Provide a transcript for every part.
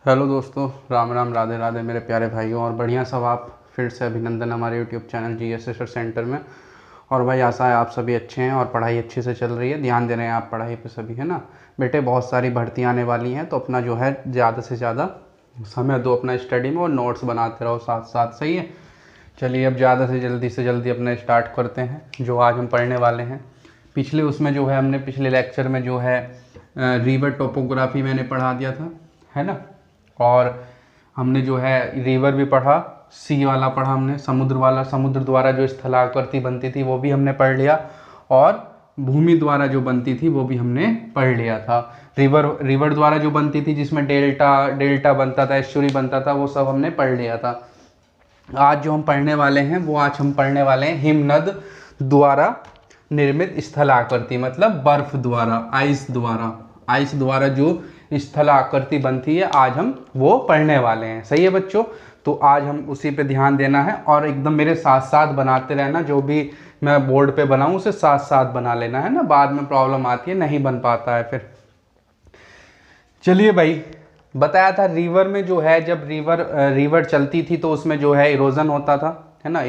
Hello दोस्तों, राम राम, राधे राधे मेरे प्यारे भाइयों। और बढ़िया सब आप फिर से अभिनंदन हमारे यूट्यूब चैनल GS सेंटर में। और भाई आशा है आप सभी अच्छे हैं और पढ़ाई अच्छे से चल रही है, ध्यान दे रहे हैं आप पढ़ाई पे सभी, है ना बेटे। बहुत सारी भर्तियाँ आने वाली हैं तो अपना जो है ज़्यादा से ज़्यादा समय दो अपना स्टडी में और नोट्स बनाते रहो साथ साथ, सही है। चलिए अब ज़्यादा से जल्दी अपना स्टार्ट करते हैं जो आज हम पढ़ने वाले हैं। पिछले उसमें जो है हमने पिछले लेक्चर में जो है रिवर टोपोग्राफी मैंने पढ़ा दिया था, है ना। और हमने जो है रिवर भी पढ़ा, सी वाला पढ़ा हमने, समुद्र वाला, समुद्र द्वारा जो स्थलाकृति बनती थी वो भी हमने पढ़ लिया, और भूमि द्वारा जो बनती थी वो भी हमने पढ़ लिया था। रिवर द्वारा जो बनती थी जिसमें डेल्टा बनता था, एस्चुरी बनता था, वो सब हमने पढ़ लिया था। आज जो हम पढ़ने वाले हैं वो आज हम पढ़ने वाले हैं हिमनद द्वारा निर्मित स्थलाकृति, मतलब बर्फ द्वारा, आइस द्वारा जो स्थल आकृति बनती है, आज हम वो पढ़ने वाले हैं, सही है बच्चों। तो आज हम उसी पे ध्यान देना है और एकदम मेरे साथ साथ बनाते रहना। जो भी मैं बोर्ड पे बनाऊं उसे साथ साथ बना लेना, है ना, बाद में प्रॉब्लम आती है, नहीं बन पाता है फिर। चलिए भाई, बताया था रिवर में जो है, जब रिवर चलती थी तो उसमें जो है इरोजन होता था, है ना,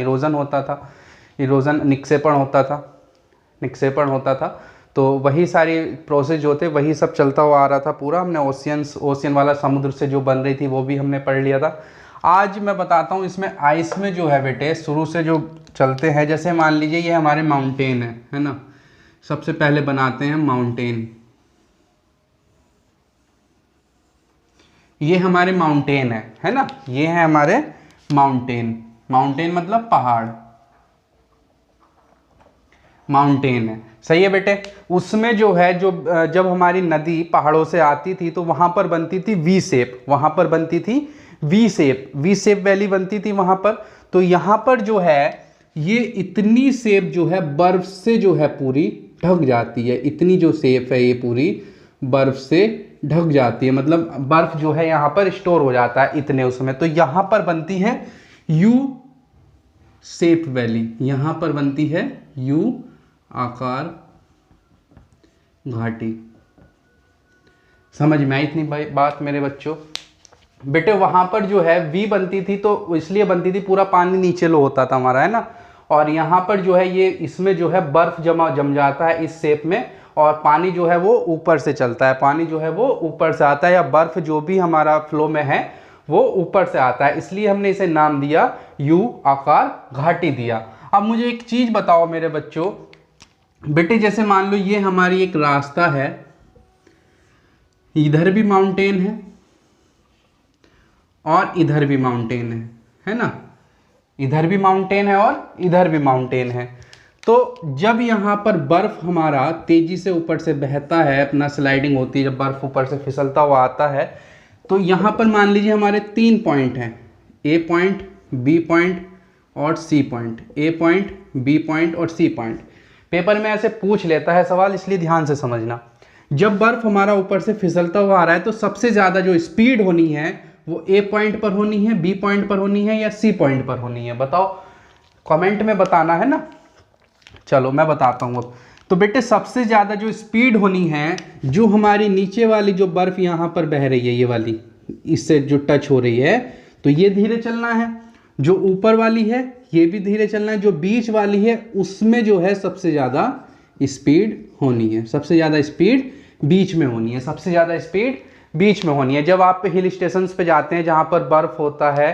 इरोजन निक्षेपण होता था। तो वही सारी प्रोसेस जो थे वही सब चलता हुआ आ रहा था पूरा। हमने ओशियन वाला समुद्र से जो बन रही थी वो भी हमने पढ़ लिया था। आज मैं बताता हूँ इसमें आइस में जो है बेटे शुरू से जो चलते हैं, जैसे मान लीजिए ये हमारे माउंटेन है ना। सबसे पहले बनाते हैं माउंटेन, ये हमारे माउंटेन है ना, ये है हमारे माउंटेन मतलब पहाड़, माउंटेन है, सही है बेटे। उसमें जो है जब हमारी नदी पहाड़ों से आती थी तो वहां पर बनती थी वी शेप वैली बनती थी वहां पर। तो यहां पर जो है ये इतनी शेप जो है बर्फ से जो है पूरी ढक जाती है, इतनी जो शेप है ये पूरी बर्फ से ढक जाती है, मतलब बर्फ जो है यहां पर स्टोर हो जाता है इतने उसमें। तो यहां पर बनती है यू शेप वैली, यहां पर बनती है यू आकार घाटी। समझ में आई इतनी बात मेरे बच्चों? बेटे वहां पर जो है वी बनती थी तो इसलिए बनती थी, पूरा पानी नीचे लो होता था हमारा, है ना। और यहाँ पर जो है ये इसमें जो है बर्फ जम जाता है इस शेप में, और पानी जो है वो ऊपर से चलता है, पानी जो है वो ऊपर से आता है, या बर्फ जो भी हमारा फ्लो में है वो ऊपर से आता है, इसलिए हमने इसे नाम दिया यू आकार घाटी दिया। अब मुझे एक चीज बताओ मेरे बच्चों, बेटे जैसे मान लो ये हमारी एक रास्ता है, इधर भी माउंटेन है और इधर भी माउंटेन है ना, इधर भी माउंटेन है और इधर भी माउंटेन है। तो जब यहाँ पर बर्फ हमारा तेजी से ऊपर से बहता है, अपना स्लाइडिंग होती है, जब बर्फ ऊपर से फिसलता हुआ आता है, तो यहाँ पर मान लीजिए हमारे 3 पॉइंट हैं, ए पॉइंट, बी पॉइंट और सी पॉइंट, ए पॉइंट, बी पॉइंट और सी पॉइंट। पेपर में ऐसे पूछ लेता है सवाल, इसलिए ध्यान से समझना। जब बर्फ हमारा ऊपर से फिसलता हुआ आ रहा है तो सबसे ज़्यादा जो स्पीड होनी है वो ए पॉइंट पर होनी है, बी पॉइंट पर होनी है या सी पॉइंट पर होनी है, बताओ, कमेंट में बताना, है ना। चलो मैं बताता हूँ अब। तो बेटे सबसे ज़्यादा जो स्पीड होनी है, जो हमारी नीचे वाली जो बर्फ यहाँ पर बह रही है, ये वाली इससे जो टच हो रही है, तो ये धीरे चलना है। जो ऊपर वाली है ये भी धीरे चलना है। जो बीच वाली है उसमें जो है सबसे ज़्यादा स्पीड होनी है, सबसे ज़्यादा स्पीड बीच में होनी है, सबसे ज़्यादा स्पीड बीच में होनी है। जब आप हिल स्टेशंस पे जाते हैं जहाँ पर बर्फ़ होता है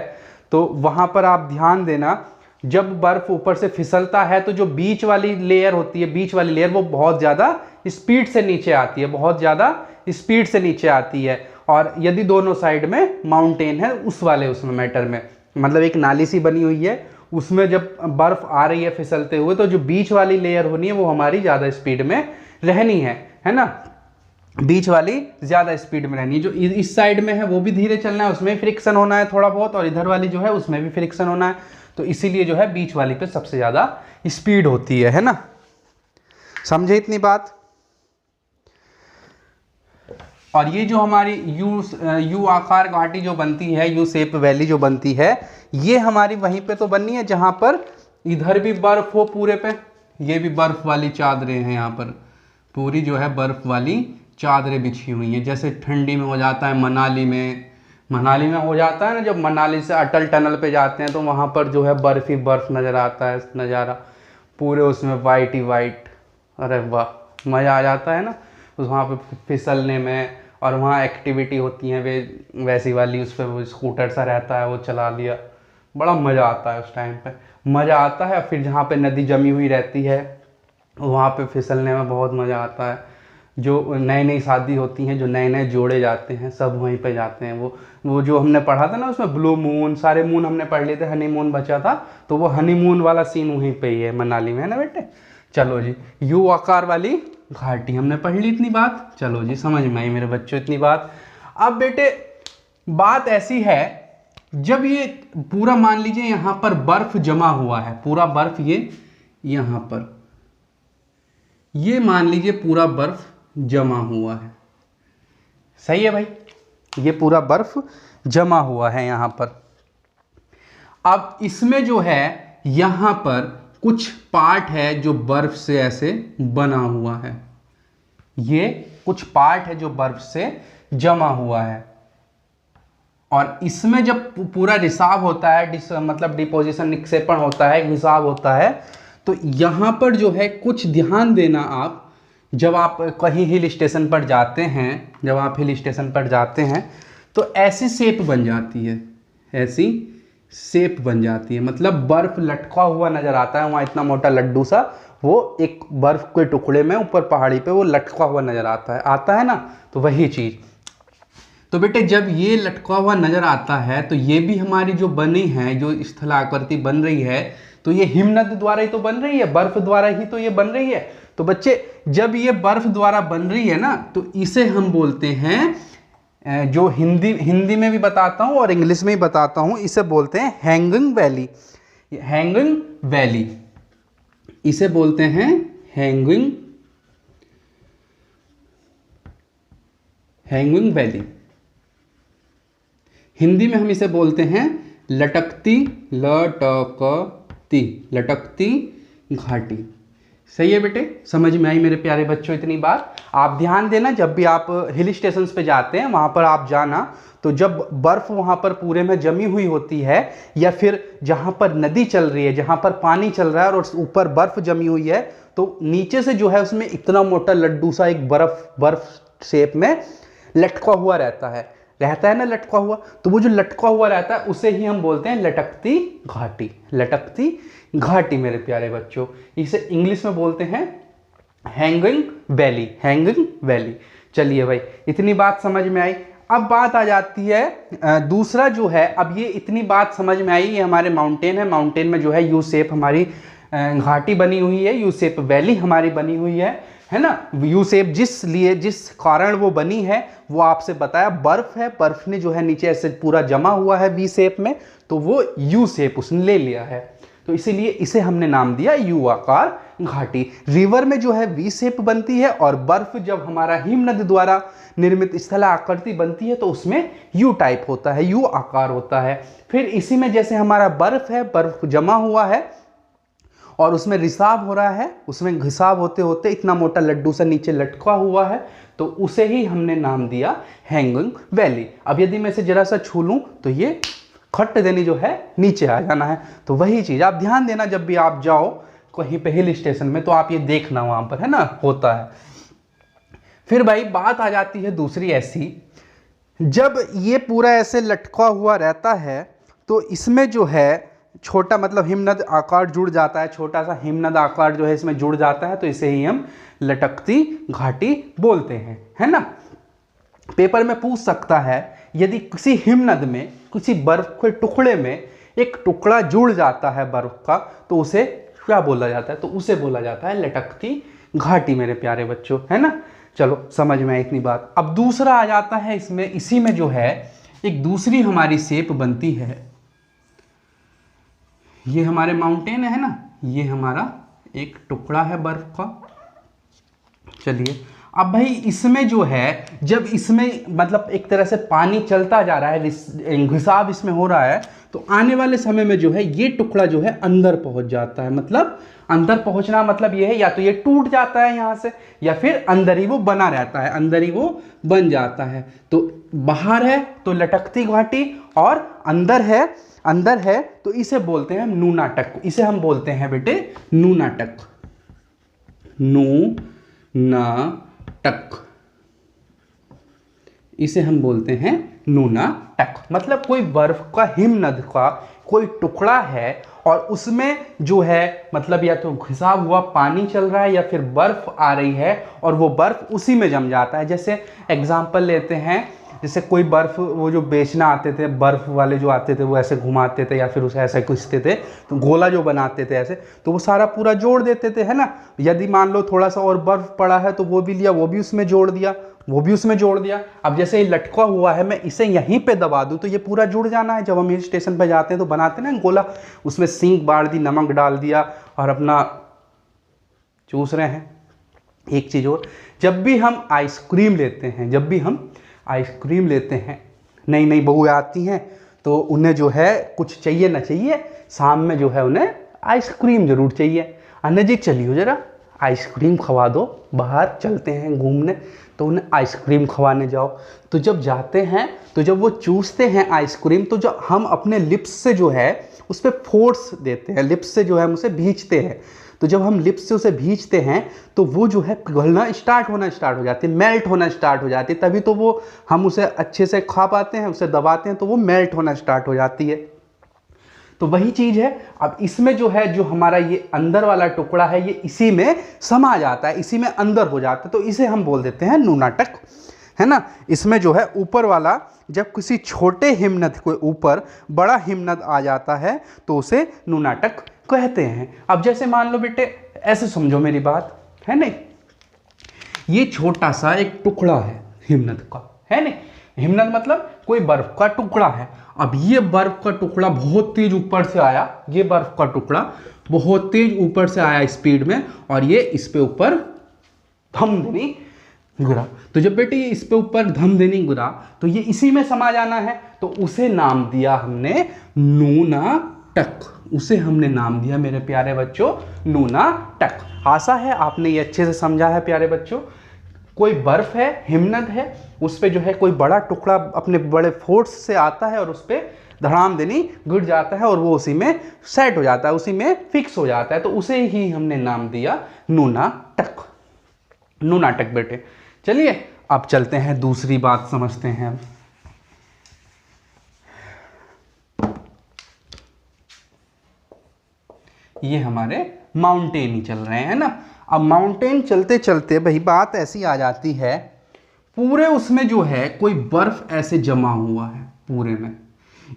तो वहाँ पर आप ध्यान देना, जब बर्फ़ ऊपर से फिसलता है तो जो बीच वाली लेयर होती है, बीच वाली लेयर वो बहुत ज़्यादा स्पीड से नीचे आती है, बहुत ज़्यादा स्पीड से नीचे आती है। और यदि दोनों साइड में माउंटेन है उसमें मैटर में, मतलब एक नाली सी बनी हुई है, उसमें जब बर्फ आ रही है फिसलते हुए तो जो बीच वाली लेयर होनी है वो हमारी ज़्यादा स्पीड में रहनी है ना, बीच वाली ज़्यादा स्पीड में रहनी है। जो इस साइड में है वो भी धीरे चलना है, उसमें फ्रिक्शन होना है थोड़ा बहुत, और इधर वाली जो है उसमें भी फ्रिक्शन होना है, तो इसीलिए जो है बीच वाली पे सबसे ज़्यादा स्पीड होती है ना। समझे इतनी बात? और ये जो हमारी यू आकार घाटी जो बनती है, यू शेप वैली जो बनती है, ये हमारी वहीं पे तो बननी है जहां पर इधर भी बर्फ हो पूरे पे, ये भी बर्फ वाली चादरें हैं, यहाँ पर पूरी जो है बर्फ वाली चादरें बिछी हुई हैं। जैसे ठंडी में हो जाता है मनाली में हो जाता है ना, जब मनाली से अटल टनल पे जाते हैं तो वहाँ पर जो है बर्फ ही बर्फ नज़र आता है नज़ारा, पूरे उसमें वाइट ही वाइट। अरे वाह, मज़ा आ जाता है ना उस वहाँ पे फिसलने में। और वहाँ एक्टिविटी होती हैं वे वैसी वाली, उस पर वो स्कूटर सा रहता है, वो चला लिया, बड़ा मज़ा आता है उस टाइम पे, मज़ा आता है। फिर जहाँ पे नदी जमी हुई रहती है वहाँ पे फिसलने में बहुत मज़ा आता है। जो नई नई शादी होती हैं, जो नए नए जोड़े जाते हैं, सब वहीं पे जाते हैं। वो जो हमने पढ़ा था ना उसमें ब्लू मून, सारे मून हमने पढ़ लिए थे, हनीमून बचा था, तो वो हनीमून वाला सीन वहीं पे ही है मनाली में, है ना बेटे। चलो जी, यू आकार वाली घाटी हमने पढ़ ली इतनी बात। चलो जी, समझ में आई मेरे बच्चों इतनी बात। अब बेटे बात ऐसी है, जब ये पूरा मान लीजिए यहाँ पर बर्फ जमा हुआ है, पूरा बर्फ ये यहाँ पर, ये मान लीजिए पूरा बर्फ जमा हुआ है, सही है भाई, ये पूरा बर्फ जमा हुआ है यहाँ पर। अब इसमें जो है यहाँ पर कुछ पार्ट है जो बर्फ से ऐसे बना हुआ है, ये कुछ पार्ट है जो बर्फ से जमा हुआ है। और इसमें जब पूरा रिसाव होता है, मतलब डिपोजिशन, निक्षेपण होता है, रिसाव होता है, तो यहाँ पर जो है कुछ ध्यान देना आप, जब आप कहीं हिल स्टेशन पर जाते हैं, जब आप हिल स्टेशन पर जाते हैं तो ऐसी शेप बन जाती है, ऐसी शेप बन जाती है, मतलब बर्फ लटका हुआ नज़र आता है वहाँ, इतना मोटा लड्डू सा, वो एक बर्फ के टुकड़े में ऊपर पहाड़ी पे वो लटका हुआ नज़र आता है ना, तो वही चीज़। तो बेटे जब ये लटका हुआ नज़र आता है तो ये भी हमारी जो बनी है, जो स्थलाकृति बन रही है, तो ये हिमनद द्वारा ही तो बन रही है, बर्फ द्वारा ही तो ये बन रही है। तो बच्चे जब ये बर्फ द्वारा बन रही है ना, तो इसे हम बोलते हैं, जो हिंदी में भी बताता हूँ और इंग्लिश में भी बताता हूँ, इसे बोलते हैं हैंगिंग वैली। हैंगिंग वैली इसे बोलते हैं, हैंगिंग वैली। हिंदी में हम इसे बोलते हैं लटकती घाटी। सही है बेटे, समझ में आई मेरे प्यारे बच्चों इतनी बात। आप ध्यान देना, जब भी आप हिल स्टेशंस पे जाते हैं वहाँ पर आप जाना, तो जब बर्फ़ वहाँ पर पूरे में जमी हुई होती है, या फिर जहाँ पर नदी चल रही है, जहाँ पर पानी चल रहा है और ऊपर बर्फ़ जमी हुई है, तो नीचे से जो है उसमें इतना मोटा लड्डू सा एक बर्फ़ शेप में लटका हुआ रहता है ना, लटका हुआ। तो वो जो लटका हुआ रहता है उसे ही हम बोलते हैं लटकती घाटी। लटकती घाटी मेरे प्यारे बच्चों, इसे इंग्लिश में बोलते हैं हैंगिंग वैली। Hanging valley. चलिए भाई, इतनी बात समझ में आई। अब बात आ जाती है दूसरा जो है, अब ये इतनी बात समझ में आई, ये हमारे माउंटेन है, माउंटेन में जो है यू शेप हमारी घाटी बनी हुई है, यू शेप वैली हमारी बनी हुई है ना। यू शेप जिस कारण वो बनी है वो आपसे बताया, बर्फ है, बर्फ ने जो है नीचे ऐसे पूरा जमा हुआ है वी शेप में, तो वो यू शेप उसने ले लिया है, तो इसीलिए इसे हमने नाम दिया यू आकार घाटी। रिवर में जो है वी शेप बनती है, और बर्फ जब हमारा हिमनद द्वारा निर्मित स्थलाकृति बनती है तो उसमें यू टाइप होता है, यू आकार होता है। फिर इसी में जैसे हमारा बर्फ है, बर्फ जमा हुआ है और उसमें रिसाव हो रहा है, उसमें घिसाव होते होते इतना मोटा लड्डू सा नीचे लटका हुआ है, तो उसे ही हमने नाम दिया हैंगिंग वैली। अब यदि मैं इसे जरा सा छू लूं तो ये खट देनी जो है नीचे आ जाना है। तो वही चीज़ आप ध्यान देना, जब भी आप जाओ कहीं पे हिल स्टेशन में तो आप ये देखना वहाँ पर, है ना, होता है। फिर भाई बात आ जाती है दूसरी ऐसी, जब ये पूरा ऐसे लटका हुआ रहता है तो इसमें जो है छोटा, मतलब हिमनद आकार जुड़ जाता है, छोटा सा हिमनद आकार जो है इसमें जुड़ जाता है, तो इसे ही हम लटकती घाटी बोलते हैं, है ना। पेपर में पूछ सकता है, यदि किसी हिमनद में, किसी बर्फ के टुकड़े में एक टुकड़ा जुड़ जाता है बर्फ का, तो उसे क्या बोला जाता है, तो उसे बोला जाता है लटकती घाटी मेरे प्यारे बच्चों, है ना। चलो समझ में आई इतनी बात। अब दूसरा आ जाता है इसमें, इसी में जो है एक दूसरी हमारी शेप बनती है, ये हमारे माउंटेन है ना, ये हमारा एक टुकड़ा है बर्फ का। चलिए अब भाई इसमें जो है, जब इसमें मतलब एक तरह से पानी चलता जा रहा है, घिसाव इसमें हो रहा है, तो आने वाले समय में जो है ये टुकड़ा जो है अंदर पहुंच जाता है। मतलब अंदर पहुंचना मतलब ये है, या तो ये टूट जाता है यहाँ से, या फिर अंदर ही वो बना रहता है, अंदर ही वो बन जाता है। तो बाहर है तो लटकती घाटी, और अंदर है तो इसे बोलते हैं नूनाटक। इसे हम बोलते हैं बेटे नूनाटक, नूनाटक, इसे हम बोलते हैं नूनाटक। मतलब कोई बर्फ का, हिमनद का कोई टुकड़ा है और उसमें जो है मतलब या तो घिसा हुआ पानी चल रहा है या फिर बर्फ आ रही है और वो बर्फ उसी में जम जाता है। जैसे एग्जांपल लेते हैं, जैसे कोई बर्फ, वो जो बेचना आते थे, बर्फ वाले जो आते थे, वो ऐसे घुमाते थे या फिर उसे ऐसे घिसते थे, तो गोला जो बनाते थे ऐसे, तो वो सारा पूरा जोड़ देते थे, है ना। यदि मान लो थोड़ा सा और बर्फ पड़ा है तो वो भी लिया, वो भी उसमें जोड़ दिया, वो भी उसमें जोड़ दिया। अब जैसे ये लटका हुआ है, मैं इसे यहीं पे दबा दूं तो ये पूरा जुड़ जाना है। जब हम हिल स्टेशन पे जाते हैं तो बनाते हैं ना गोला, उसमें सींग बाढ़ दी, नमक डाल दिया और अपना चूस रहे हैं। एक चीज़ और, जब भी हम आइसक्रीम लेते हैं, जब भी हम आइसक्रीम लेते हैं, नई नई बहुएं आती हैं तो उन्हें जो है कुछ चाहिए ना चाहिए, शाम में जो है उन्हें आइसक्रीम जरूर चाहिए। अन्य जी चलियो जरा आइसक्रीम खवा दो, बाहर चलते हैं घूमने, तो उन्हें आइसक्रीम खवाने जाओ। तो जब जाते हैं तो जब वो चूसते हैं आइसक्रीम, तो जब हम अपने लिप्स से जो है उस पर फोर्स देते हैं, लिप्स से जो है हम उसे भींचते हैं, तो जब हम लिप्स से उसे भींचते हैं तो वो जो है पिघलना स्टार्ट होना स्टार्ट हो जाती है, मेल्ट होना स्टार्ट हो जाती है, तभी तो वो हम उसे अच्छे से खा पाते हैं, उसे दबाते हैं तो वो मेल्ट होना स्टार्ट हो जाती है। तो वही चीज है। अब इसमें जो है, जो हमारा ये अंदर वाला टुकड़ा है, ये इसी में समा जाता है, इसी में अंदर हो जाता है, तो इसे हम बोल देते हैं नूनाटक, है ना। इसमें जो है ऊपर वाला, जब किसी छोटे हिमनद के ऊपर बड़ा हिमनद आ जाता है तो उसे नूनाटक कहते हैं। अब जैसे मान लो बेटे, ऐसे समझो मेरी बात, है नहीं, ये छोटा सा एक टुकड़ा है हिमनद का, है नहीं, हिमनद मतलब कोई बर्फ का टुकड़ा है। अब ये बर्फ का टुकड़ा बहुत तेज ऊपर से आया, ये बर्फ का टुकड़ा बहुत तेज ऊपर से आया स्पीड में, और ये इस पे ऊपर धमधनी गिरा। तो जब बेटे ये इस पे ऊपर धमधनी गिरा तो ये इसी में समा जाना है, तो उसे नाम दिया हमने नूनाटक, उसे हमने नाम दिया मेरे प्यारे बच्चों नूनाटक। आशा है आपने ये अच्छे से समझा है प्यारे बच्चों। कोई बर्फ है, हिमनद है, उस पे जो है कोई बड़ा टुकड़ा अपने बड़े फोर्स से आता है और उस पे धड़ाम देनी गिर जाता है और वो उसी में सेट हो जाता है, उसी में फिक्स हो जाता है, तो उसे ही हमने नाम दिया नूनाटक, नूनाटक बेटे। चलिए अब चलते हैं, दूसरी बात समझते हैं। ये हमारे माउंटेन ही चल रहे हैं ना। अब माउंटेन चलते चलते भाई बात ऐसी आ जाती है, पूरे उसमें जो है कोई बर्फ ऐसे जमा हुआ है पूरे में।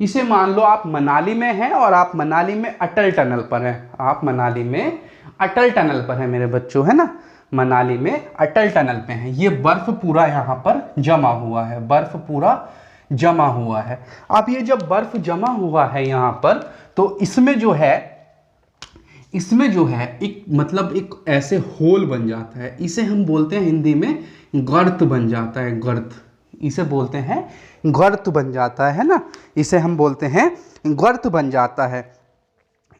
इसे मान लो आप मनाली में हैं और आप मनाली में अटल टनल पर हैं, आप मनाली में अटल टनल पर हैं मेरे बच्चों, है ना, मनाली में अटल टनल पे हैं। ये बर्फ पूरा यहाँ पर जमा हुआ है, बर्फ पूरा जमा हुआ है। अब ये जब बर्फ जमा हुआ है यहाँ पर, तो इसमें जो है एक मतलब एक ऐसे होल बन जाता है, इसे हम बोलते हैं हिंदी में गर्त बन जाता है, गर्त, इसे बोलते हैं गर्त बन जाता है ना, इसे हम बोलते हैं गर्त बन जाता है।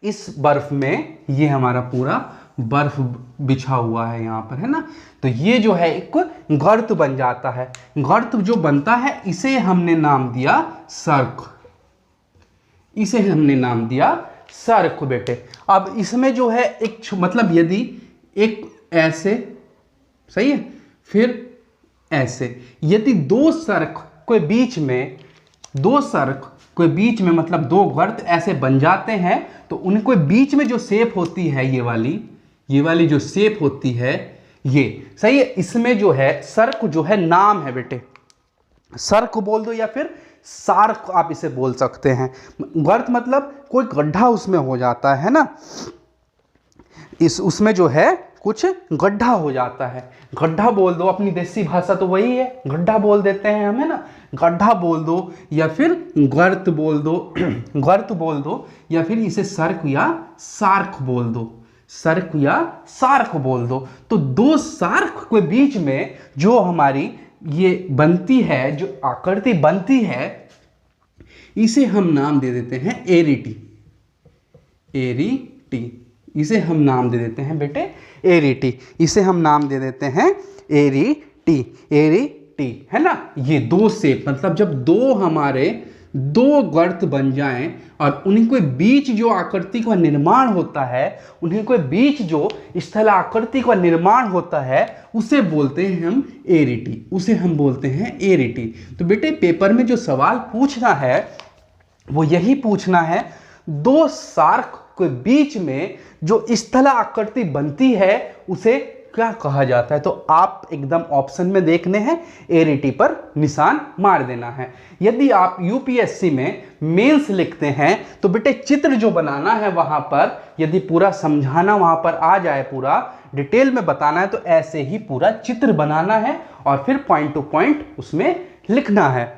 इस बर्फ में ये हमारा पूरा बर्फ बिछा हुआ है यहाँ पर, है ना, तो ये जो है एक गर्त बन जाता है। गर्त जो बनता है इसे हमने नाम दिया सर्क, इसे हमने नाम दिया सर्क बेटे। अब इसमें जो है एक मतलब यदि एक ऐसे, सही है, फिर ऐसे, यदि दो सर्क के बीच में, दो सर्क के बीच में मतलब दो गर्त ऐसे बन जाते हैं, तो उनके बीच में जो शेप होती है ये वाली जो शेप होती है ये, सही है, इसमें जो है सर्क जो है नाम है बेटे, सर्क बोल दो या फिर सार्क आप इसे बोल सकते हैं। गर्त मतलब कोई गड्ढा उसमें हो जाता है ना, उसमें जो है कुछ गड्ढा हो जाता है, गड्ढा बोल दो, अपनी देसी भाषा तो वही है, गड्ढा बोल देते हैं हमें ना, गड्ढा बोल दो या फिर गर्त बोल दो, गर्त बोल दो या फिर इसे सर्क या सार्क बोल दो, सर्क या सार्क बोल दो। तो दो सार्क के बीच में जो हमारी ये बनती है, जो आकृति बनती है, इसे हम नाम दे देते हैं एरिटी। एरिटी, इसे हम नाम दे देते हैं बेटे एरिटी, इसे हम नाम दे देते हैं एरिटी। एरिटी है ना। ये दो शेप, मतलब जब दो हमारे दो गर्त बन जाएं और उन्हीं के बीच जो आकृति का निर्माण होता है, उन्हीं के बीच जो स्थलाकृति का निर्माण होता है, उसे बोलते हैं हम एरिटी, उसे हम बोलते हैं एरिटी। तो बेटे पेपर में जो सवाल पूछना है वो यही पूछना है, दो सार्क के बीच में जो स्थलाकृति बनती है उसे क्या कहा जाता है। तो आप एकदम ऑप्शन में देखने हैं, एरिटी पर निशान मार देना है। यदि आप यूपीएससी में मेंस लिखते हैं तो बेटे चित्र जो बनाना है वहां पर, यदि पूरा समझाना वहां पर आ जाए, पूरा डिटेल में बताना है, तो ऐसे ही पूरा चित्र बनाना है और फिर पॉइंट टू पॉइंट उसमें लिखना है।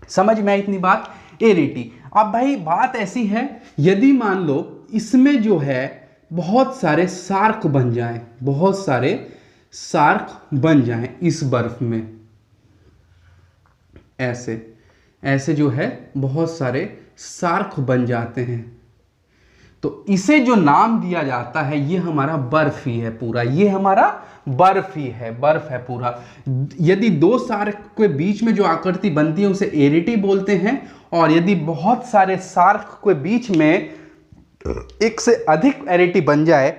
समझ में आई इतनी बात। एरिटी। अब भाई बात ऐसी है, यदि मान लो इसमें जो है बहुत सारे सार्क बन जाएं, बहुत सारे सार्क बन जाएं इस बर्फ में, ऐसे ऐसे जो है बहुत सारे सार्क बन जाते हैं, तो इसे जो नाम दिया जाता है, ये हमारा बर्फ ही है पूरा, ये हमारा बर्फ ही है, बर्फ है पूरा। यदि दो सार्क के बीच में जो आकृति बनती है उसे एरिटी बोलते हैं, और यदि बहुत सारे सार्क के बीच में एक से अधिक एरिटी बन जाए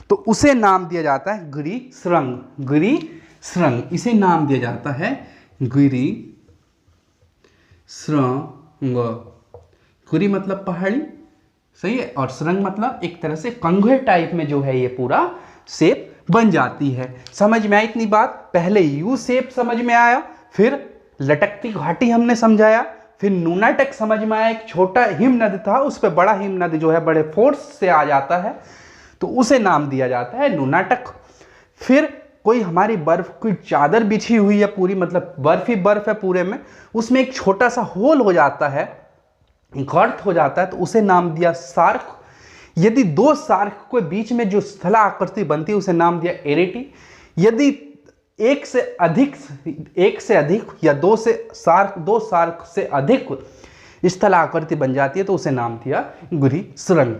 तो उसे नाम दिया जाता है गिरिश्रंग। गिरिश्रंग, इसे नाम दिया जाता है गिरिश्रंग। गिरि मतलब पहाड़ी, सही है, और श्रृंग मतलब एक तरह से कंघे टाइप में जो है ये पूरा शेप बन जाती है। समझ में आई इतनी बात। पहले यू शेप समझ में आया, फिर लटकती घाटी हमने समझाया, फिर नुनाटक समझ में आया, एक छोटा हिम नदी था, उस पर बड़ा हिम नदी जो है बड़े फोर्स से आ जाता है तो उसे नाम दिया जाता है नुनाटक। फिर कोई हमारी बर्फ की चादर बिछी हुई है पूरी, मतलब बर्फ ही बर्फ है पूरे में, उसमें एक छोटा सा होल हो जाता है, गर्त हो जाता है, तो उसे नाम दिया सार्क। यदि दो सार्क के बीच में जो स्थला आकृति बनती है उसे नाम दिया एरिटी। यदि एक से अधिक या दो सार्क से अधिक स्थलाकृति बन जाती है तो उसे नाम दिया गिरिश्रंग।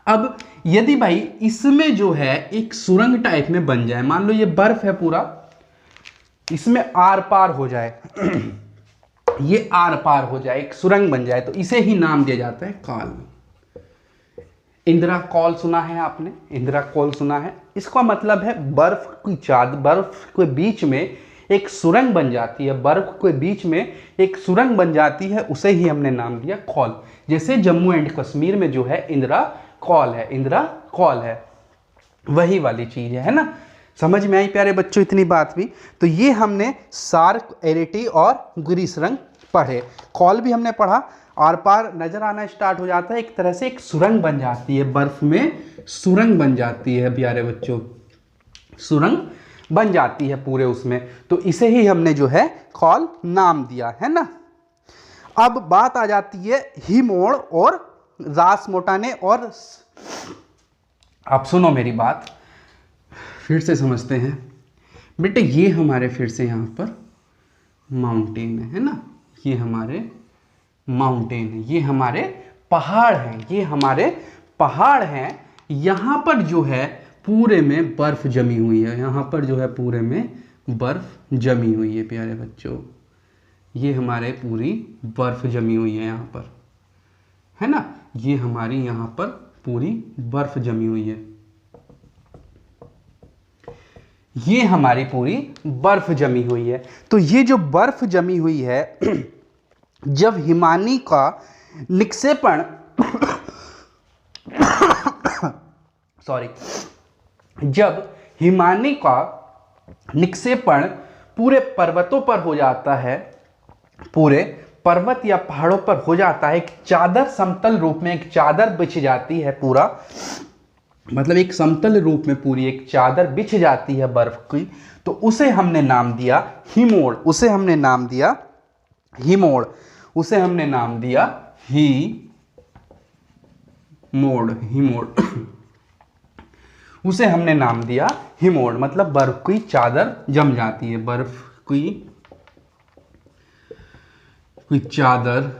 अब यदि भाई इसमें जो है एक सुरंग टाइप में बन जाए, मान लो ये बर्फ है पूरा, इसमें आर पार हो जाए ये आर पार हो जाए, एक सुरंग बन जाए, तो इसे ही नाम दिया जाता है काल। इंदिरा कॉल सुना है आपने, इंदिरा कॉल सुना है, इसका मतलब है बर्फ की चादर, बर्फ के बीच में एक सुरंग बन जाती है, बर्फ के बीच में एक सुरंग बन जाती है, उसे ही हमने नाम दिया कॉल। जैसे जम्मू एंड कश्मीर में जो है इंदिरा कॉल है, इंदिरा कॉल है, वही वाली चीज है ना। समझ में आई प्यारे बच्चों इतनी बात भी। तो ये हमने सार्क, एरिटी और गिरिश्रंग पढ़े। कॉल भी हमने पढ़ा, आर पार नजर आना स्टार्ट हो जाता है, एक तरह से एक सुरंग बन जाती है, बर्फ में सुरंग बन जाती है प्यारे बच्चों, सुरंग बन जाती है पूरे उसमें, तो इसे ही हमने जो है कॉल नाम दिया है ना। अब बात आ जाती है हिमोड़ और रासमोटाने, और आप सुनो मेरी बात फिर से समझते हैं बेटे। ये हमारे फिर से यहाँ पर माउंटेन है ना, ये हमारे माउंटेन है, ये हमारे पहाड़ हैं, ये हमारे पहाड़ हैं। यहाँ पर जो है पूरे में बर्फ जमी हुई है, यहाँ पर जो है पूरे में बर्फ जमी हुई है प्यारे बच्चों, ये हमारे पूरी बर्फ जमी हुई है यहाँ पर, है ना। ये हमारी यहाँ पर पूरी बर्फ जमी हुई है, ये हमारी पूरी बर्फ जमी हुई है। तो ये जो बर्फ जमी हुई है, जब हिमानी का निक्षेपण सॉरी, जब हिमानी का निक्षेपण पूरे पर्वतों पर हो जाता है, पूरे पर्वत या पहाड़ों पर हो जाता है, एक चादर समतल रूप में एक चादर बिछ जाती है पूरा, मतलब एक समतल रूप में पूरी एक चादर बिछ जाती है बर्फ की, तो उसे हमने नाम दिया हिमोड़, उसे हमने नाम दिया हिमोड़, उसे हमने नाम दिया हिमोड़। मोड, हिमोड, उसे हमने नाम दिया हिमोड। मतलब बर्फ की चादर जम जाती है, बर्फ की चादर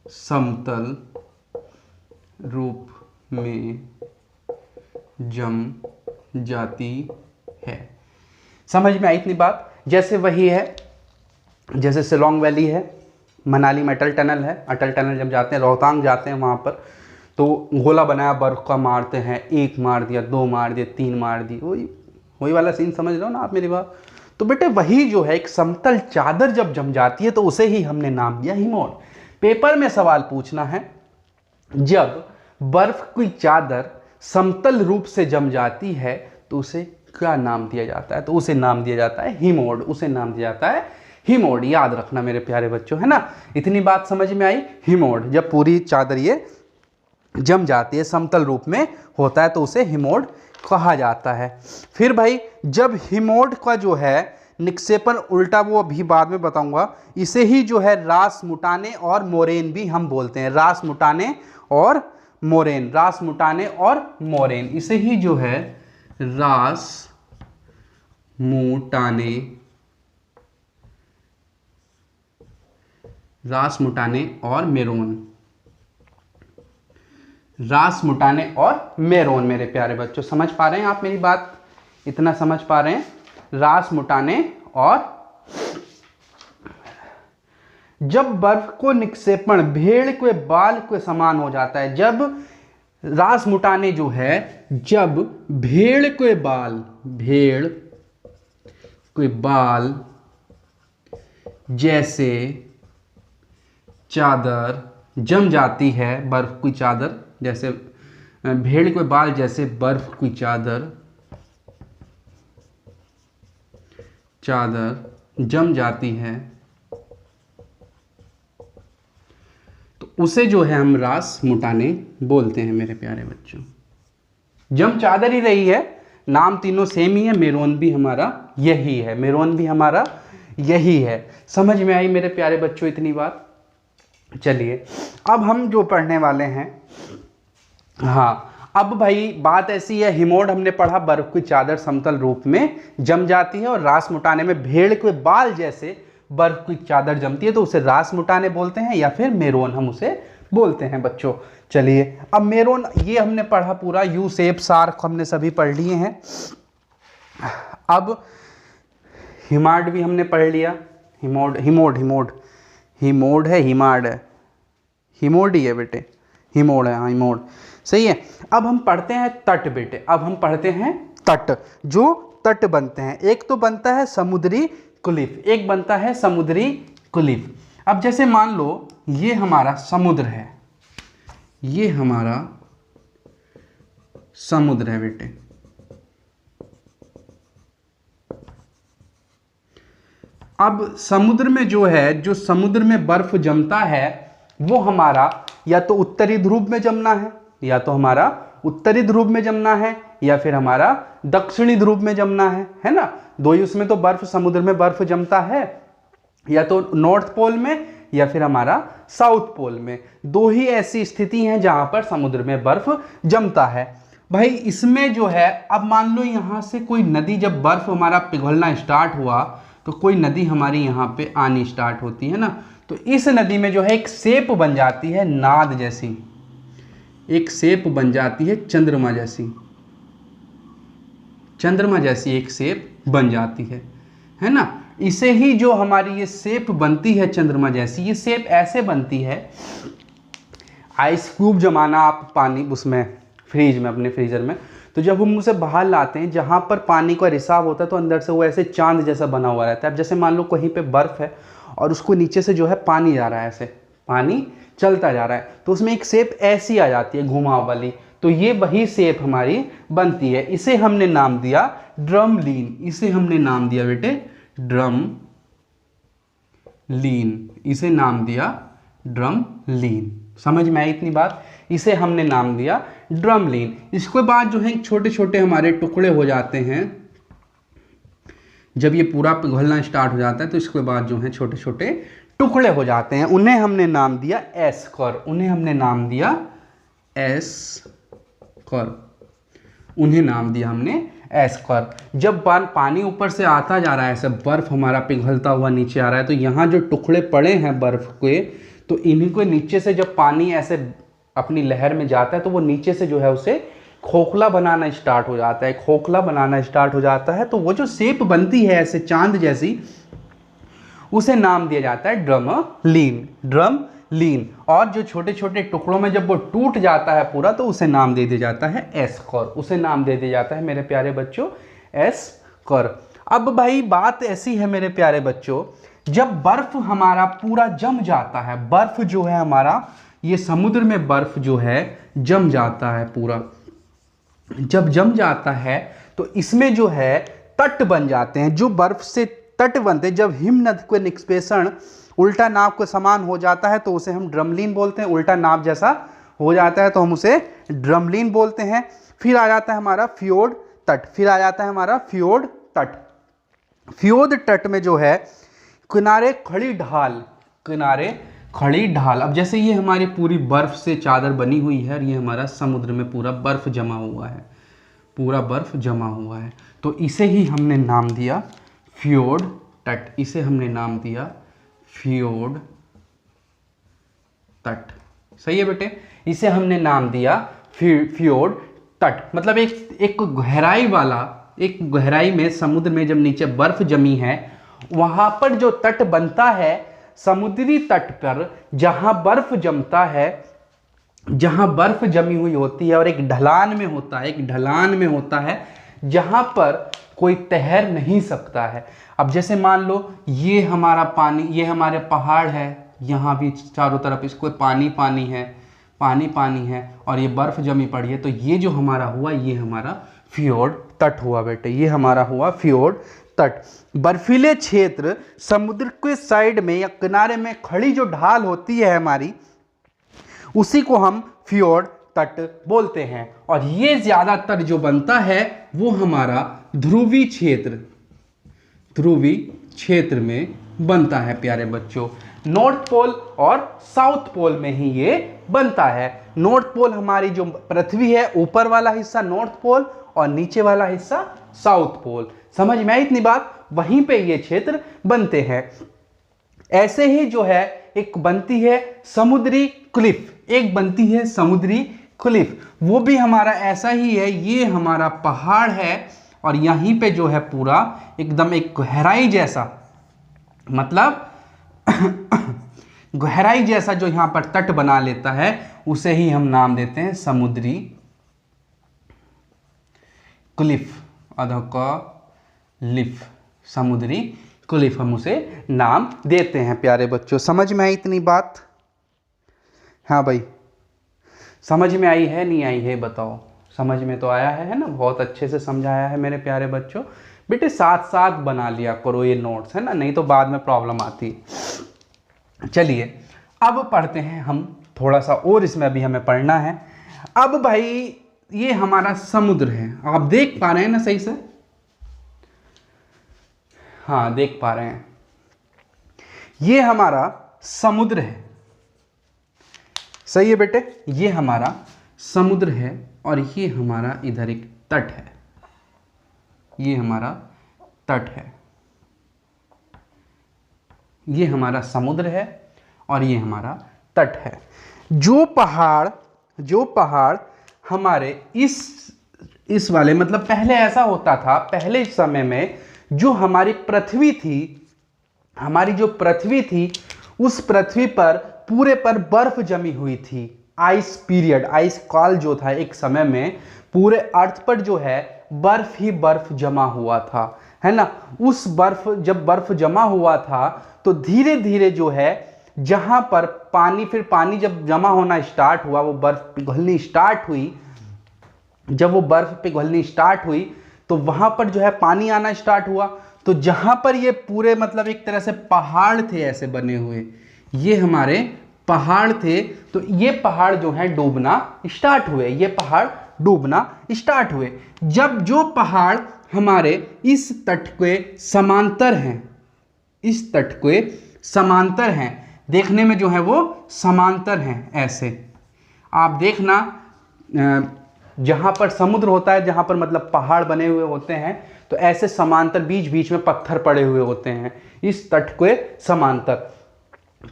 समतल रूप में जम जाती है। समझ में आई इतनी बात? जैसे वही है, जैसे शिलोंग वैली है, मनाली में अटल टनल है, अटल टनल जब जाते हैं, रोहतांग जाते हैं, वहाँ पर तो गोला बनाया बर्फ़ का, मारते हैं, एक मार दिया, दो मार दिए, तीन मार दी, वही वाला सीन समझ रहे हो ना आप मेरी बात? तो बेटे वही जो है, एक समतल चादर जब जम जाती है तो उसे ही हमने नाम दिया हिमोड। पेपर में सवाल पूछना है, जब बर्फ की चादर समतल रूप से जम जाती है तो उसे क्या नाम दिया जाता है? तो उसे नाम दिया जाता है हिमोड, उसे नाम दिया जाता है हिमोड। याद रखना मेरे प्यारे बच्चों, है ना? इतनी बात समझ में आई? हिमोड, जब पूरी चादर ये जम जाती है, समतल रूप में होता है तो उसे हिमोड कहा जाता है। फिर भाई जब हिमोड का जो है निक्षेपण उल्टा, वो अभी बाद में बताऊंगा, इसे ही जो है रासमुटाने और मोरेन भी हम बोलते हैं। रासमुटाने और मोरेन, रासमुटाने और मोरेन, इसे ही जो है रासमुटाने और मेरोन, रासमुटाने और मेरोन। मेरे प्यारे बच्चों समझ पा रहे हैं आप मेरी बात? इतना समझ पा रहे हैं? रासमुटाने और जब बर्फ को निक्षेपण भेड़ के बाल के समान हो जाता है, जब रासमुटाने जो है, जब भेड़ के बाल जैसे चादर जम जाती है, बर्फ की चादर जैसे, भेड़ के बाल जैसे बर्फ की चादर जम जाती है तो उसे जो है हम रासमुटाने बोलते हैं मेरे प्यारे बच्चों। जम चादर ही रही है, नाम तीनों सेम ही है, मेरोन भी हमारा यही है, मेरोन भी हमारा यही है। समझ में आई मेरे प्यारे बच्चों इतनी बात? चलिए अब हम जो पढ़ने वाले हैं, हाँ अब भाई बात ऐसी है, हिमोड हमने पढ़ा, बर्फ की चादर समतल रूप में जम जाती है, और रासमुटाने में भेड़ के बाल जैसे बर्फ की चादर जमती है तो उसे रासमुटाने बोलते हैं, या फिर मेरोन हम उसे बोलते हैं बच्चों। चलिए अब मेरोन ये हमने पढ़ा पूरा, यू शेप सार्क हमने सभी पढ़ लिए हैं। अब हिमाड भी हमने पढ़ लिया, हिमोड है, हिमाड है, हिमोड ही है बेटे, हिमोड है, हाँ हिमोड सही है। अब हम पढ़ते हैं तट बेटे, अब हम पढ़ते हैं तट। जो तट बनते हैं, एक तो बनता है समुद्री क्लिफ, एक बनता है समुद्री क्लिफ। अब जैसे मान लो ये हमारा समुद्र है, ये हमारा समुद्र है बेटे, अब समुद्र में जो है, जो समुद्र में बर्फ जमता है वो हमारा या तो उत्तरी ध्रुव में जमना है, या तो हमारा उत्तरी ध्रुव में जमना है, या फिर हमारा दक्षिणी ध्रुव में जमना है ना? दो ही उसमें तो बर्फ, समुद्र में बर्फ जमता है, या तो नॉर्थ पोल में या फिर हमारा साउथ पोल में। दो ही ऐसी स्थिति हैं जहां पर समुद्र में बर्फ जमता है। भाई इसमें जो है, अब मान लो यहां से कोई नदी, जब बर्फ हमारा पिघलना स्टार्ट हुआ तो कोई नदी हमारी यहाँ पे आनी स्टार्ट होती है ना, तो इस नदी में जो है एक शेप बन जाती है नाद जैसी, एक शेप बन जाती है चंद्रमा जैसी, चंद्रमा जैसी एक शेप बन जाती है ना? इसे ही जो हमारी ये शेप बनती है चंद्रमा जैसी, ये शेप ऐसे बनती है, आइस क्यूब जमाना आप पानी उसमें फ्रीज में, अपने फ्रीजर में, तो जब हम उसे बाहर लाते हैं जहाँ पर पानी का रिसाव होता है तो अंदर से वो ऐसे चांद जैसा बना हुआ रहता है। अब जैसे मान लो कहीं पे बर्फ़ है और उसको नीचे से जो है पानी जा रहा है, ऐसे पानी चलता जा रहा है, तो उसमें एक शेप ऐसी आ जाती है घुमाव वाली, तो ये वही शेप हमारी बनती है। इसे हमने नाम दिया ड्रमलीन, इसे हमने नाम दिया बेटे ड्रमलीन, इसे नाम दिया ड्रमलीन। समझ में आई इतनी बात? इसे हमने नाम दिया ड्रमलीन। इसके बाद जो है छोटे छोटे हमारे टुकड़े हो जाते हैं, जब ये पूरा पिघलना स्टार्ट हो जाता है तो इसके बाद जो है छोटे छोटे टुकड़े हो जाते हैं, उन्हें हमने नाम दिया एस्कर, उन्हें हमने नाम दिया एस कर्व, उन्हें नाम दिया हमने एस कर्व। जब पानी ऊपर से आता जा रहा है, ऐसे बर्फ हमारा पिघलता हुआ नीचे आ रहा है, तो यहाँ जो टुकड़े पड़े हैं बर्फ के, तो इन्हीं को नीचे से जब पानी ऐसे अपनी लहर में जाता है तो वो नीचे से जो है उसे खोखला बनाना स्टार्ट हो जाता है। खोखला बनाना स्टार्ट हो जाता है तो वो जो शेप बनती है ऐसे चांद जैसी, उसे नाम दिया जाता है ड्रमलीन। ड्रमलीन। और जो छोटे छोटे टुकड़ों में जब वो टूट जाता है पूरा, तो उसे नाम दे दिया जाता है एस कर्व। उसे नाम दे दिया जाता है मेरे प्यारे बच्चों एस कर्व। अब भाई बात ऐसी है मेरे प्यारे बच्चों, जब बर्फ हमारा पूरा जम जाता है, बर्फ जो है हमारा, ये समुद्र में बर्फ जो है जम जाता है पूरा, जब जम जाता है तो इसमें जो है तट बन जाते हैं। जो बर्फ से तट बनते हैं, जब हिमनद का निष्पेषण उल्टा नाव के समान हो जाता है तो उसे हम ड्रमलीन बोलते हैं। उल्टा नाव जैसा हो जाता है तो हम उसे ड्रमलीन बोलते हैं। फिर आ जाता है हमारा फ्योर्ड तट। फिर आ जाता है हमारा फ्योर्ड तट। फ्योर्ड तट में जो है किनारे खड़ी ढाल, किनारे खड़ी ढाल। अब जैसे ये हमारी पूरी बर्फ से चादर बनी हुई है और ये हमारा समुद्र में पूरा बर्फ जमा हुआ है, पूरा बर्फ जमा हुआ है, तो इसे ही हमने नाम दिया फ्योर्ड तट। इसे हमने नाम दिया फ्योर्ड तट। सही है बेटे, इसे हमने नाम दिया फ्योर्ड तट। मतलब एक गहराई वाला, एक गहराई में समुद्र में जब नीचे बर्फ जमी है, वहां पर जो तट बनता है समुद्री तट पर, जहां बर्फ जमता है, जहां बर्फ जमी हुई होती है और एक ढलान में होता है, एक ढलान में होता है जहां पर कोई तैर नहीं सकता है। अब जैसे मान लो ये हमारा पानी, ये हमारे पहाड़ है, यहाँ भी चारों तरफ इसको पानी पानी है, पानी पानी है, और ये बर्फ जमी पड़ी है, तो ये जो हमारा हुआ, ये हमारा फ्योर्ड तट हुआ बेटे, ये हमारा हुआ फ्योर्ड तट। बर्फीले क्षेत्र समुद्र के साइड में या किनारे में खड़ी जो ढाल होती है हमारी, उसी को हम फ्योर्ड तट बोलते हैं। और ये ज्यादातर जो बनता है वो हमारा ध्रुवी क्षेत्र, ध्रुवी क्षेत्र में बनता है प्यारे बच्चों। नॉर्थ पोल और साउथ पोल में ही ये बनता है। नॉर्थ पोल हमारी जो पृथ्वी है, ऊपर वाला हिस्सा नॉर्थ पोल और नीचे वाला हिस्सा साउथ पोल। समझ में आई इतनी बात? वहीं पे ये क्षेत्र बनते हैं। ऐसे ही जो है एक बनती है समुद्री क्लिफ, एक बनती है समुद्री क्लिफ, वो भी हमारा ऐसा ही है। ये हमारा पहाड़ है और यहीं पे जो है पूरा एकदम एक गहराई जैसा, मतलब गहराई जैसा जो यहां पर तट बना लेता है, उसे ही हम नाम देते हैं समुद्री क्लिफ, अधो का लिफ, समुद्री क्लिफ हम उसे नाम देते हैं प्यारे बच्चों। समझ में आई इतनी बात? हाँ भाई, समझ में आई है नहीं आई है बताओ? समझ में तो आया है ना? बहुत अच्छे से समझाया है मेरे प्यारे बच्चों। बेटे साथ साथ बना लिया करो ये नोट्स, है ना, नहीं तो बाद में प्रॉब्लम आती है। चलिए अब पढ़ते हैं हम थोड़ा सा और, इसमें अभी हमें पढ़ना है। अब भाई ये हमारा समुद्र है, आप देख पा रहे हैं ना सही से? हाँ देख पा रहे हैं। ये हमारा समुद्र है, सही है बेटे? ये हमारा समुद्र है और ये हमारा इधर एक तट है, ये हमारा तट है। ये हमारा समुद्र है और ये हमारा तट है। जो पहाड़ हमारे इस वाले, मतलब पहले ऐसा होता था, पहले समय में जो हमारी पृथ्वी थी, हमारी जो पृथ्वी थी, उस पृथ्वी पर पूरे पर बर्फ जमी हुई थी। आइस पीरियड, आइस काल जो था, एक समय में पूरे अर्थ पर जो है बर्फ ही बर्फ जमा हुआ था, है ना। उस बर्फ, जब बर्फ जमा हुआ था तो धीरे धीरे जो है जहां पर पानी, फिर पानी जब जमा होना स्टार्ट हुआ, वो बर्फ पिघलनी स्टार्ट हुई, जब वो बर्फ पिघलनी स्टार्ट हुई तो वहां पर जो है पानी आना स्टार्ट हुआ। तो जहां पर ये पूरे, मतलब एक तरह से पहाड़ थे ऐसे बने हुए, ये हमारे पहाड़ थे, तो ये पहाड़ जो है डूबना स्टार्ट हुए, ये पहाड़ डूबना स्टार्ट हुए। जब जो पहाड़ हमारे इस तट के समांतर हैं, इस तट के समांतर हैं, देखने में जो है वो समांतर हैं, ऐसे आप देखना जहाँ पर समुद्र होता है, जहाँ पर मतलब पहाड़ बने हुए होते हैं, तो ऐसे समांतर बीच बीच में पत्थर पड़े हुए होते हैं इस तट के समांतर।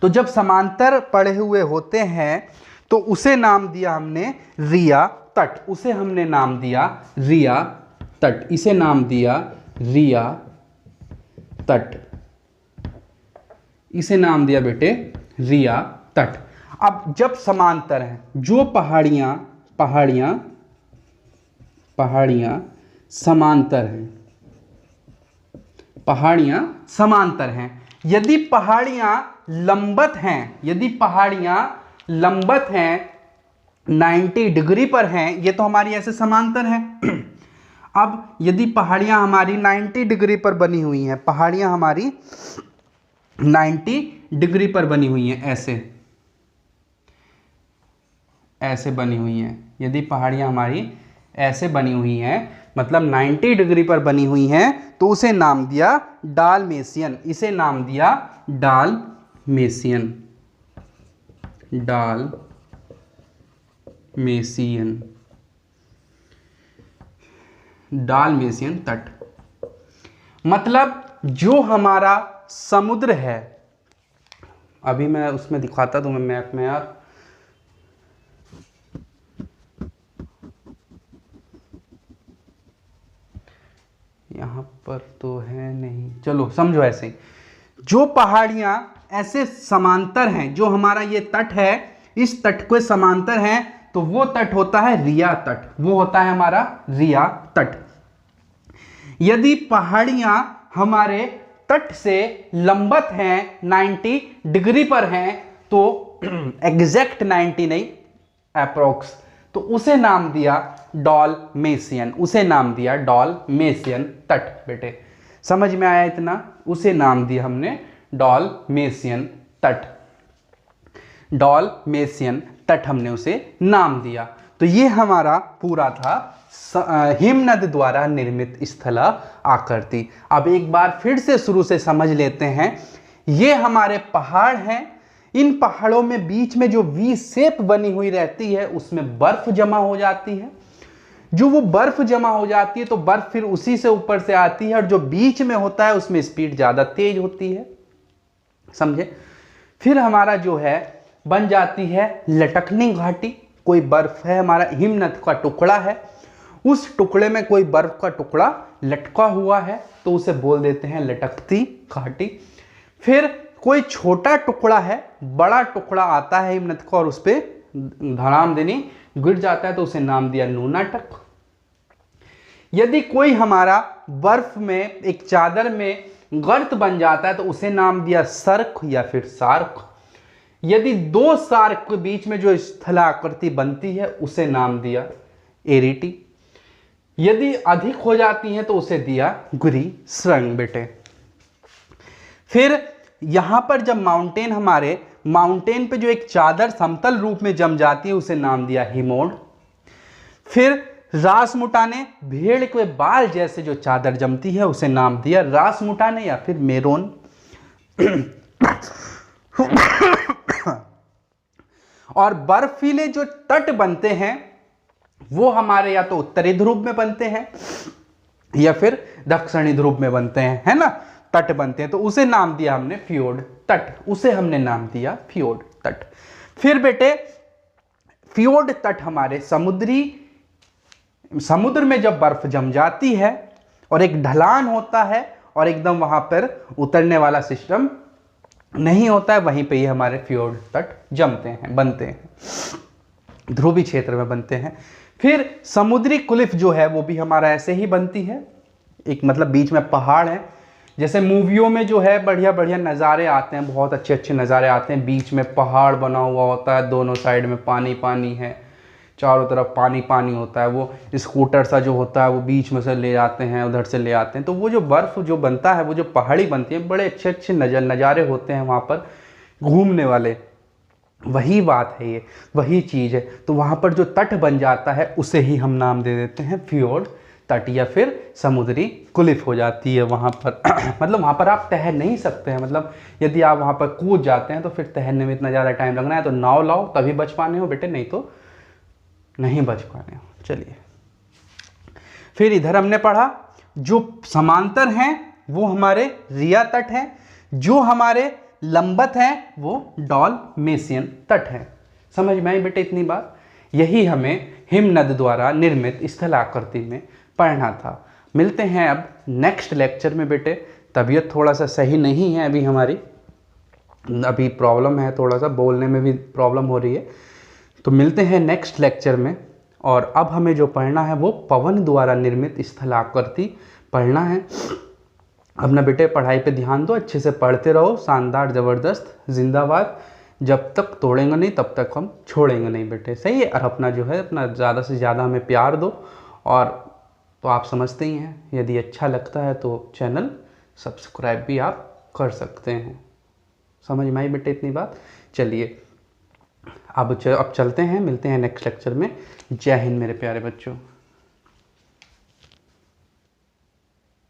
तो जब समांतर पड़े हुए होते हैं तो उसे नाम दिया हमने रिया तट, उसे हमने नाम दिया रिया तट, इसे नाम दिया रिया तट, इसे नाम दिया बेटे रिया तट। अब जब समांतर हैं, जो पहाड़ियां समांतर हैं, पहाड़ियां समांतर हैं, यदि पहाड़ियां लंबत हैं, यदि पहाड़ियां लंबत हैं 90 डिग्री पर हैं, ये तो हमारी ऐसे समांतर हैं। अब यदि पहाड़ियां हमारी 90 डिग्री पर बनी हुई हैं, पहाड़ियां हमारी 90 डिग्री पर बनी हुई हैं, ऐसे बनी हुई हैं, यदि पहाड़ियां हमारी ऐसे बनी हुई हैं, मतलब 90 डिग्री पर बनी हुई हैं, तो उसे नाम दिया डालमेशियन, इसे नाम दिया डालमेशियन, डालमेशियन तट। मतलब जो हमारा समुद्र है, अभी मैं उसमें दिखाता तुम्हें मैप में यार, यहाँ पर तो है नहीं, चलो समझो ऐसे ही, जो पहाड़ियां ऐसे समांतर हैं, जो हमारा ये तट है इस तट के समांतर हैं, तो वो तट होता है रिया तट, वो होता है हमारा रिया तट। यदि पहाड़ियां हमारे तट से लंबत हैं 90 डिग्री पर हैं, तो एग्जैक्ट 90 नहीं, अप्रोक्स, तो उसे नाम दिया डॉलमेशियन, उसे नाम दिया डॉलमेशियन तट। बेटे समझ में आया इतना, उसे नाम दिया हमने डॉलमेशियन तट, डॉलमेशियन तट हमने उसे नाम दिया। तो ये हमारा पूरा था हिमनद द्वारा निर्मित स्थला आकृति। अब एक बार फिर से शुरू से समझ लेते हैं। ये हमारे पहाड़ हैं, इन पहाड़ों में बीच में जो वी शेप बनी हुई रहती है उसमें बर्फ जमा हो जाती है। जो वो बर्फ जमा हो जाती है तो बर्फ फिर उसी से ऊपर से आती है, और जो बीच में होता है उसमें स्पीड ज्यादा तेज होती है, समझे। फिर हमारा जो है बन जाती है लटकनी घाटी। कोई बर्फ है, हमारा हिमनद का टुकड़ा है, उस टुकड़े में कोई बर्फ का टुकड़ा लटका हुआ है तो उसे बोल देते हैं लटकती घाटी। फिर कोई छोटा टुकड़ा है, बड़ा टुकड़ा आता है हिमनद का और उस पर धड़ाम देनी गिर जाता है तो उसे नाम दिया नूनाटक। यदि कोई हमारा बर्फ में एक चादर में गर्त बन जाता है तो उसे नाम दिया सर्क या फिर सार्क। यदि दो सार्क के बीच में जो स्थलाकृति बनती है उसे नाम दिया एरिटी। यदि अधिक हो जाती है तो उसे दिया गुरी श्रृंग। बेटे फिर यहां पर जब माउंटेन पे जो एक चादर समतल रूप में जम जाती है उसे नाम दिया हिमोड। फिर रासमुटाने, भेड़ के बाल जैसे जो चादर जमती है उसे नाम दिया रासमुटाने या फिर मेरोन। और बर्फीले जो तट बनते हैं वो हमारे या तो उत्तरी ध्रुव में बनते हैं या फिर दक्षिणी ध्रुव में बनते हैं, है ना, तट बनते हैं, तो उसे नाम दिया हमने फ्योर्ड तट, उसे हमने नाम दिया फ्योर्ड तट। फिर बेटे फ्योर्ड तट हमारे समुद्र में जब बर्फ जम जाती है और एक ढलान होता है और एकदम वहां पर उतरने वाला सिस्टम नहीं होता है, वहीं पे ही हमारे फ्योर्ड तट जमते हैं, बनते हैं, ध्रुवीय क्षेत्र में बनते हैं। फिर समुद्री क्लिफ जो है वो भी हमारा ऐसे ही बनती है, एक मतलब बीच में पहाड़ है। जैसे मूवियों में जो है बढ़िया बढ़िया नज़ारे आते हैं, बहुत अच्छे अच्छे नज़ारे आते हैं, बीच में पहाड़ बना हुआ होता है, दोनों साइड में पानी पानी है, चारों तरफ पानी पानी होता है, वो स्कूटर सा जो होता है वो बीच में से ले जाते हैं, उधर से ले आते हैं, तो वो जो बर्फ़ जो बनता है, वो जो पहाड़ी बनती है, बड़े अच्छे अच्छे नज़ारे होते हैं वहाँ पर घूमने वाले। वही बात है, ये वही चीज़ है। तो वहाँ पर जो तट बन जाता है उसे ही हम नाम दे देते हैं फ्योर्ड तट या फिर समुद्री क्लिफ हो जाती है वहाँ पर। मतलब वहाँ पर आप तैर नहीं सकते हैं, मतलब यदि आप वहाँ पर कूद जाते हैं तो फिर तैरने में इतना ज़्यादा टाइम लगना है, तो नाव लाओ तभी बच पाने हो बेटे, नहीं तो नहीं बच पा रहे हो। चलिए, फिर इधर हमने पढ़ा जो समांतर हैं वो हमारे रिया तट हैं, जो हमारे लंबवत हैं वो डॉलमेशियन तट हैं। समझ में आई बेटे इतनी बात? यही हमें हिमनद द्वारा निर्मित स्थलाकृति में पढ़ना था। मिलते हैं अब नेक्स्ट लेक्चर में बेटे। तबीयत थोड़ा सा सही नहीं है अभी हमारी, अभी प्रॉब्लम है, थोड़ा सा बोलने में भी प्रॉब्लम हो रही है। तो मिलते हैं नेक्स्ट लेक्चर में। और अब हमें जो पढ़ना है वो पवन द्वारा निर्मित स्थलाकृति पढ़ना है। अपना बेटे पढ़ाई पे ध्यान दो, अच्छे से पढ़ते रहो, शानदार, ज़बरदस्त, जिंदाबाद। जब तक तोड़ेंगे नहीं तब तक हम छोड़ेंगे नहीं बेटे, सही है? और अपना जो है अपना ज़्यादा से ज़्यादा हमें प्यार दो। और तो आप समझते ही हैं, यदि अच्छा लगता है तो चैनल सब्सक्राइब भी आप कर सकते हैं। समझ में आई बेटे इतनी बात? चलिए अब चलते हैं, मिलते हैं नेक्स्ट लेक्चर में। जय हिंद मेरे प्यारे बच्चों।